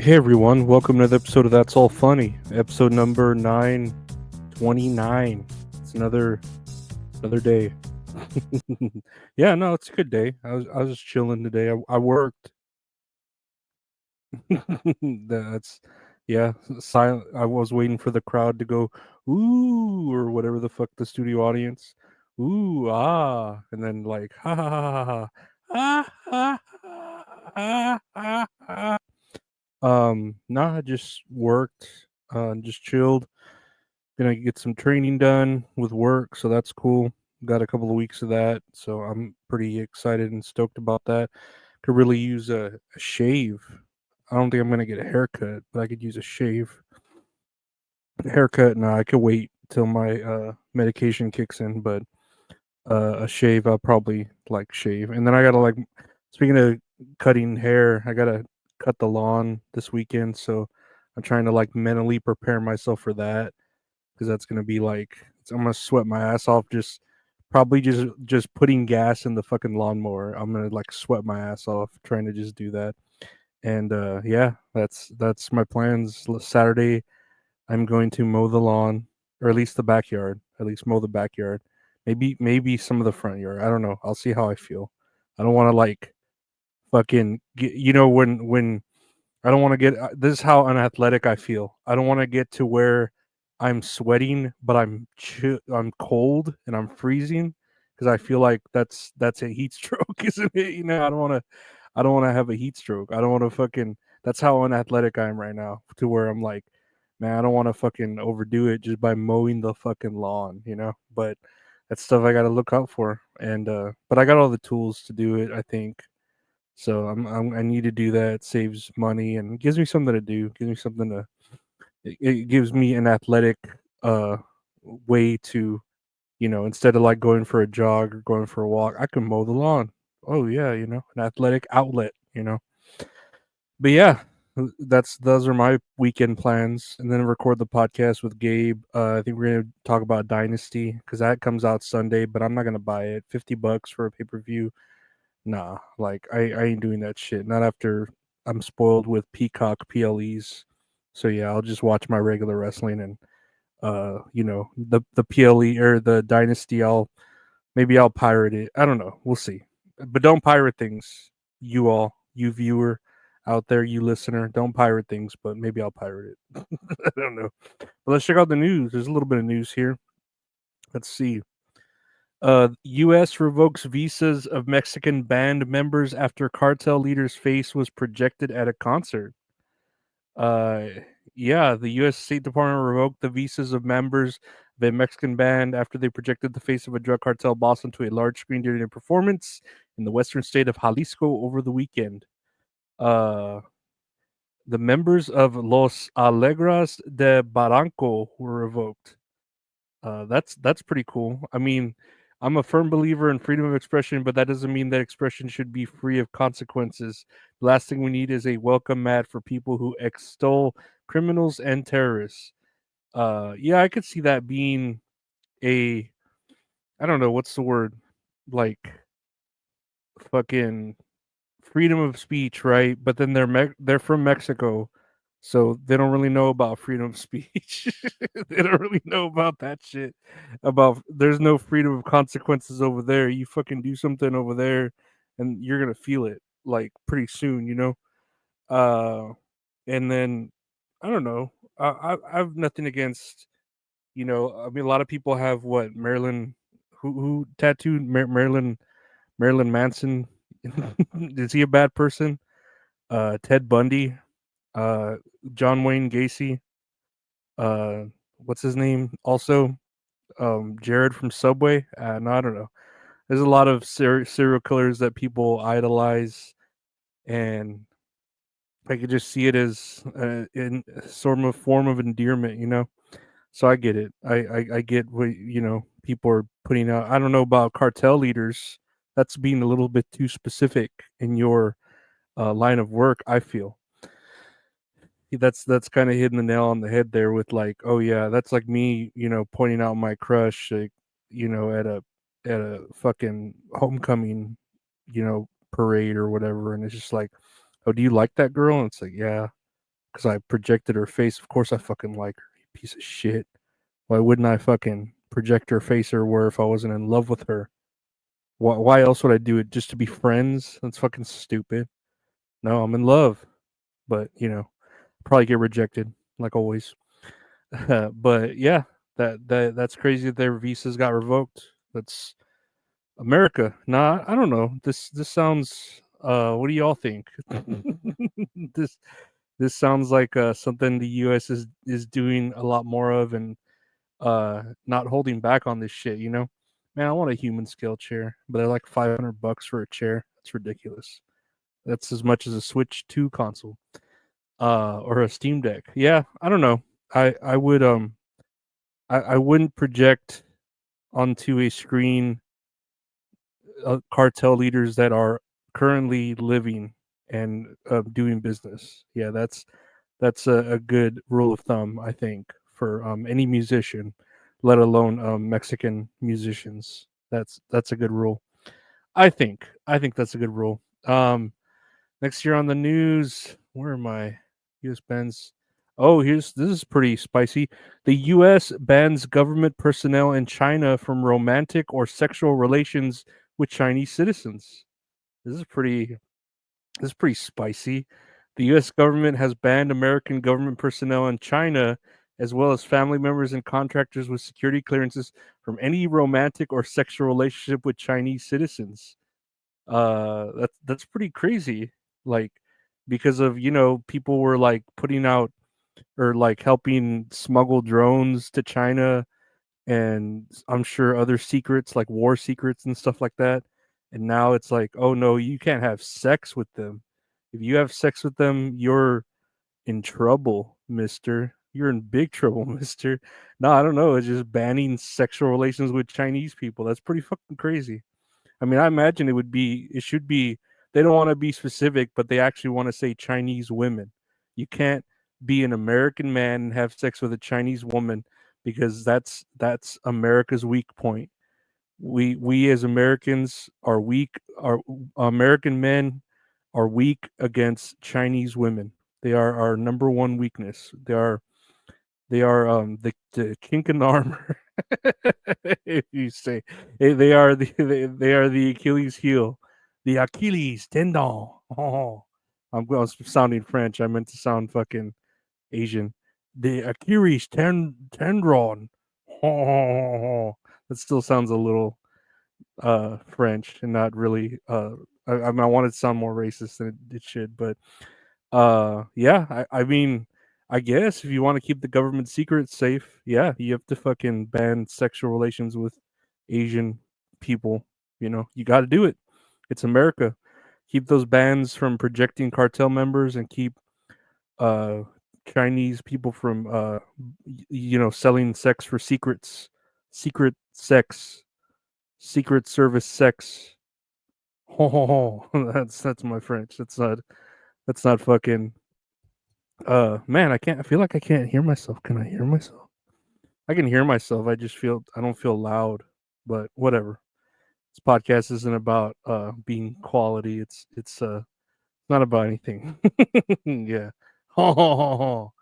Hey everyone, welcome to the episode of That's All Funny, episode number 929. It's another day. Yeah, no, it's a good day. I was just chilling today. I worked. That's yeah, silent. I was waiting for the crowd to go ooh or whatever the fuck the studio audience. Ooh, ah, and then like ha ha ha ha ha ha ha ha ha. No, I just worked, just chilled. Gonna get some training done with work, so that's cool. Got a couple of weeks of that, so I'm pretty excited and stoked about that. Could really use a shave. I don't think I'm gonna get a haircut, but I could use a shave. Haircut, no, I could wait till my medication kicks in, but a shave, I'll probably like shave. And then I gotta like, speaking of cutting hair, I gotta cut the lawn this weekend, so I'm trying to like mentally prepare myself for that because that's gonna be like I'm gonna sweat my ass off just probably just putting gas in the fucking lawnmower. I'm gonna like sweat my ass off trying to just do that. And yeah, that's my plans. Saturday, I'm going to mow the lawn, or at least the backyard. At least mow the backyard. Maybe some of the front yard. I don't know. I'll see how I feel. I don't want to like fucking get, when I don't want to get this is how unathletic I feel. I don't want to get to where I'm sweating, but I'm cold and I'm freezing because I feel like that's a heat stroke, isn't it? I don't want to have a heat stroke. I don't want to fucking that's how unathletic I am right now to where I'm like, man, I don't want to fucking overdo it just by mowing the fucking lawn. But that's stuff I got to look out for and but I got all the tools to do it, I think. So I need to do that. It saves money and gives me something to do. Gives me something to. It gives me an athletic uh way to instead of like going for a jog or going for a walk, I can mow the lawn. Oh yeah, an athletic outlet. But yeah, those are my weekend plans, and then record the podcast with Gabe. I think we're gonna talk about Dynasty because that comes out Sunday, but I'm not gonna buy it. $50 for a pay per view. Nah, like I ain't doing that shit. Not after I'm spoiled with Peacock PLEs. So yeah, I'll just watch my regular wrestling and the PLE or the Dynasty. Maybe I'll pirate it. I don't know. We'll see. But don't pirate things. You viewer out there, you listener, don't pirate things. But maybe I'll pirate it. I don't know. But let's check out the news. There's a little bit of news here. Let's see. U.S. revokes visas of Mexican band members after cartel leader's face was projected at a concert. Uh, yeah, the U.S. State Department revoked the visas of members of a Mexican band after they projected the face of a drug cartel boss onto a large screen during a performance in the western state of Jalisco over the weekend. Uh, the members of Los Alegras de Barranco were revoked. That's pretty cool. I mean, I'm a firm believer in freedom of expression, but that doesn't mean that expression should be free of consequences. The last thing we need is a welcome mat for people who extol criminals and terrorists. Yeah, I could see that being a I don't know what's the word, like fucking freedom of speech, right? But then they're from Mexico, so they don't really know about freedom of speech. They don't really know about that shit. About there's no freedom of consequences over there. You fucking do something over there, and you're gonna feel it like pretty soon. Uh, and then I don't know. I have nothing against. I mean, a lot of people have what Marilyn, who tattooed Marilyn Manson. Is he a bad person? Ted Bundy, uh, John Wayne Gacy, uh, what's his name? Also, Jared from Subway. No, I don't know. There's a lot of serial killers that people idolize, and I could just see it as in sort of a form of endearment. So I get it. I get what people are putting out. I don't know about cartel leaders. That's being a little bit too specific in your line of work. I feel that's kind of hitting the nail on the head there with like, oh yeah, that's like me, pointing out my crush, like, at a fucking homecoming, parade or whatever, and it's just like, oh, do you like that girl? And it's like, yeah. because I projected her face. Of course, I fucking like her, you piece of shit. Why wouldn't I fucking project her face everywhere if I wasn't in love with her? Why else would I do it? Just to be friends? That's fucking stupid. No, I'm in love, but probably get rejected like always. But yeah, that's crazy that their visas got revoked. That's America. Nah, I don't know. This sounds. What do y'all think? this this sounds like something the U.S. is doing a lot more of, and not holding back on this shit. Man, I want a human scale chair, but they're like $500 for a chair. That's ridiculous. That's as much as a Switch 2 console, or a Steam Deck. Yeah, I don't know. I would I wouldn't project onto a screen cartel leaders that are currently living and doing business. Yeah, that's a good rule of thumb, I think, for any musician, let alone Mexican musicians. That's a good rule. I think that's a good rule. Next year on the news, where am I? U.S. bans. Oh, this is pretty spicy. The U.S. bans government personnel in China from romantic or sexual relations with Chinese citizens. This is pretty. This is pretty spicy. The U.S. government has banned American government personnel in China, as well as family members and contractors with security clearances, from any romantic or sexual relationship with Chinese citizens. That's pretty crazy. Like, because of people were like putting out or like helping smuggle drones to China, and I'm sure other secrets like war secrets and stuff like that. And now it's like, oh no, you can't have sex with them. If you have sex with them, you're in trouble, mister. You're in big trouble, mister. No, I don't know. It's just banning sexual relations with Chinese people. That's pretty fucking crazy. I mean, I imagine it should be, they don't want to be specific, but they actually want to say Chinese women. You can't be an American man and have sex with a Chinese woman, because that's America's weak point. We as Americans are weak. Our American men are weak against Chinese women. They are our number one weakness. They are the chink in the armor. If you say, they are they are the Achilles heel, the Achilles tendon. Oh, I was sounding French. I meant to sound fucking Asian. The Achilles tendron. Oh, that still sounds a little French and not really. I mean, I wanted to sound more racist than it should, but yeah, I mean, I guess if you want to keep the government secrets safe, yeah, you have to fucking ban sexual relations with Asian people. You got to do it. It's America. Keep those bans from projecting cartel members, and keep uh Chinese people from selling sex for secrets, secret sex, secret service sex. Oh, that's my French. That's not fucking. Man, I feel like I can't hear myself. Can I hear myself? I can hear myself. I don't feel loud, but whatever. This podcast isn't about being quality. It's not about anything. Yeah. What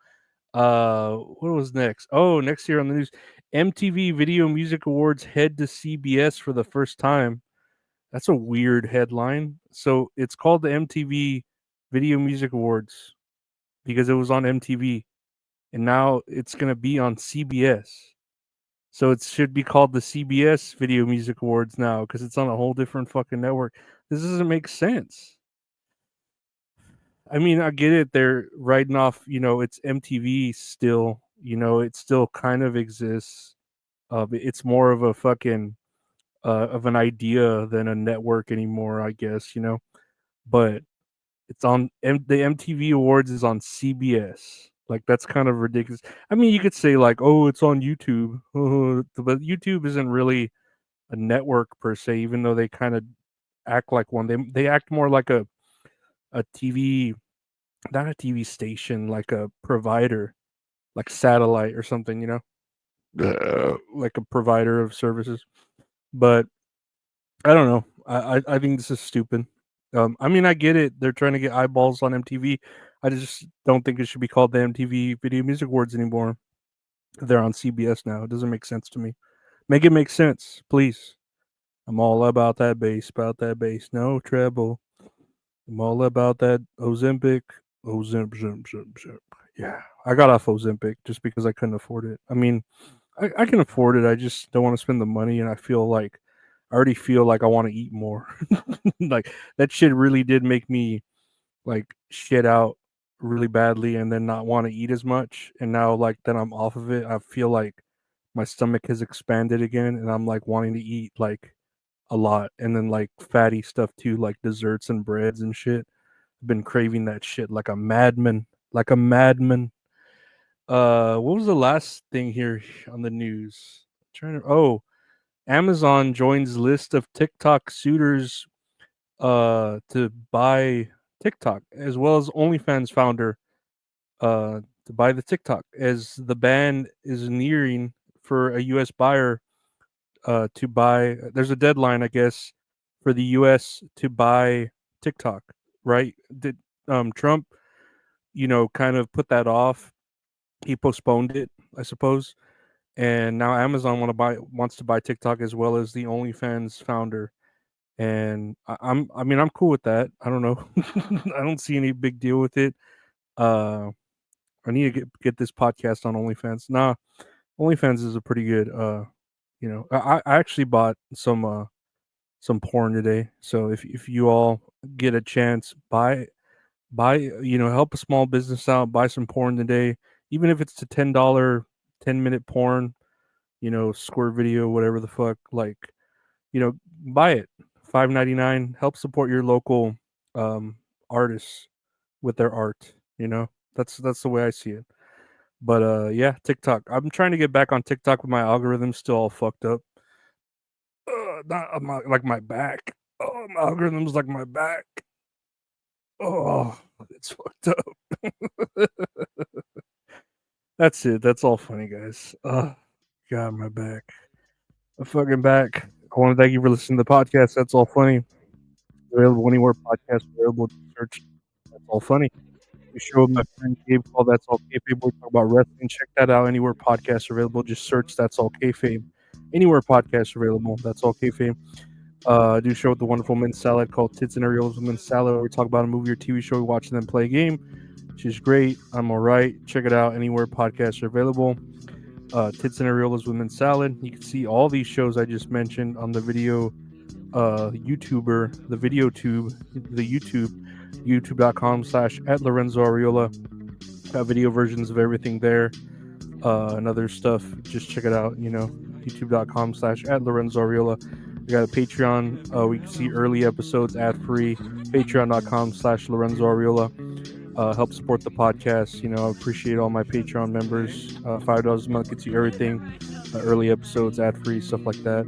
was next? Oh, next year on the news, MTV Video Music Awards head to CBS for the first time. That's a weird headline. So it's called the MTV Video Music Awards because it was on MTV, and now it's going to be on CBS. So it should be called the CBS Video Music Awards now, because it's on a whole different fucking network. This doesn't make sense. I mean, I get it. They're writing off, it's MTV still, it still kind of exists. It's more of a fucking, of an idea than a network anymore, I guess, but it's on the MTV Awards is on CBS. Like, that's kind of ridiculous. I mean, you could say like, "Oh, it's on YouTube," but YouTube isn't really a network per se, even though they kind of act like one. They act more like a TV, not a TV station, like a provider, like satellite or something. Like a provider of services. But I don't know. I think this is stupid. I mean, I get it. They're trying to get eyeballs on MTV. I just don't think it should be called the MTV Video Music Awards anymore. They're on CBS now. It doesn't make sense to me. Make it make sense, please. I'm all about that bass, about that bass. No treble. I'm all about that Ozempic. Ozemp. Yeah, I got off Ozempic just because I couldn't afford it. I mean, I can afford it. I just don't want to spend the money, and I already feel like I want to eat more. Like that shit really did make me like shit out really badly, and then not want to eat as much. And now, like that I'm off of it, I feel like my stomach has expanded again, and I'm like wanting to eat like a lot, and then like fatty stuff too, like desserts and breads and shit. I've been craving that shit like a madman, like a madman. What was the last thing here on the news? Amazon joins list of TikTok suitors to buy TikTok, as well as OnlyFans founder to buy the TikTok, as the ban is nearing for a US buyer to buy. There's a deadline, I guess, for the US to buy TikTok, right? Did Trump, kind of put that off. He postponed it, I suppose. And now Amazon wants to buy TikTok, as well as the OnlyFans founder. And I'm cool with that. I don't know. I don't see any big deal with it. Uh I need to get this podcast on OnlyFans. Nah, OnlyFans is a pretty good I actually bought some porn today. So if you all get a chance, help a small business out, buy some porn today, even if it's to $10 10-minute porn, squirt video, whatever the fuck, like, buy it. 5.99, help support your local um artists with their art, you know? That's the way I see it. But yeah, TikTok. I'm trying to get back on TikTok, but my algorithm's still all fucked up. Not like my back. Oh, my algorithm's like my back. Oh, it's fucked up. That's it. That's all funny, guys. God, my back. My fucking back. I want to thank you for listening to the podcast. That's all funny. Available anywhere podcasts available. Just search. That's all funny. We show my friend Gabe called That's All Kayfabe. We talk about wrestling. Check that out anywhere podcasts are available. Just search That's All Kayfabe. Anywhere podcasts are available. That's All Kayfabe. I do a show with the wonderful Men's Salad called Tits and Areolas Men's Salad, where we talk about a movie or TV show, we watch and then play a game. She's great. I'm all right. Check it out anywhere podcasts are available. Tits and Areolas Men's Salad. You can see all these shows I just mentioned on the video YouTuber, the video tube, the youtube.com/ at Lorenzo Areola. Got video versions of everything there. And other stuff. Just check it out, youtube.com/ at Lorenzo Areola. We got a Patreon. We can see early episodes ad free. Patreon.com/ Lorenzo Areola. Help support the podcast. I appreciate all my Patreon members. $5 a month gets you everything. Early episodes, ad free, stuff like that.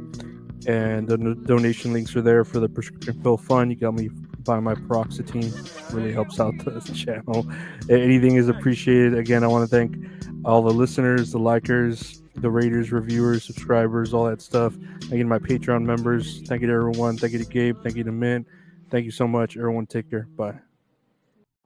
And the donation links are there for the prescription pill fund. You got me buy my paroxetine. Really helps out the channel. Anything is appreciated. Again, I want to thank all the listeners, the likers, the raters, reviewers, subscribers, all that stuff. Thank you to my Patreon members. Thank you to everyone. Thank you to Gabe. Thank you to Mint. Thank you so much. Everyone, take care. Bye.